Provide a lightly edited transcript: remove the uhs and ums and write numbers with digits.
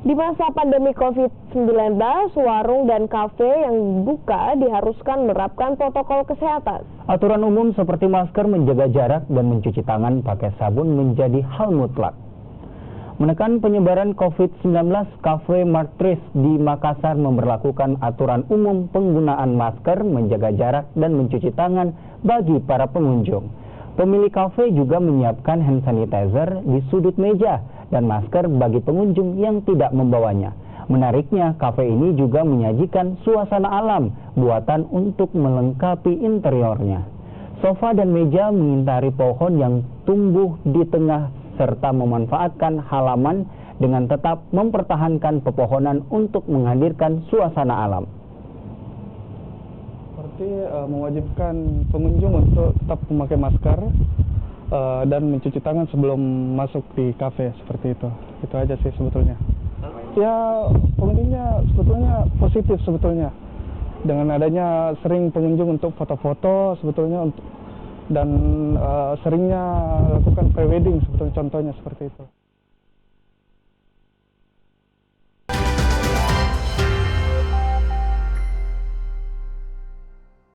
Di masa pandemi COVID-19, warung dan kafe yang buka diharuskan menerapkan protokol kesehatan. Aturan umum seperti masker, menjaga jarak, dan mencuci tangan pakai sabun menjadi hal mutlak. Menekan penyebaran COVID-19, Cafe Martris di Makassar memberlakukan aturan umum penggunaan masker, menjaga jarak, dan mencuci tangan bagi para pengunjung. Pemilik kafe juga menyiapkan hand sanitizer di sudut meja dan masker bagi pengunjung yang tidak membawanya. Menariknya, kafe ini juga menyajikan suasana alam buatan untuk melengkapi interiornya. Sofa dan meja mengitari pohon yang tumbuh di tengah serta memanfaatkan halaman dengan tetap mempertahankan pepohonan untuk menghadirkan suasana alam. Seperti mewajibkan pengunjung untuk tetap memakai masker dan mencuci tangan sebelum masuk di kafe, seperti itu. Itu aja sih sebetulnya. Ya, pengunjungnya sebetulnya positif sebetulnya. Dengan adanya sering pengunjung untuk foto-foto sebetulnya dan seringnya lakukan pre-wedding sebetulnya, contohnya seperti itu.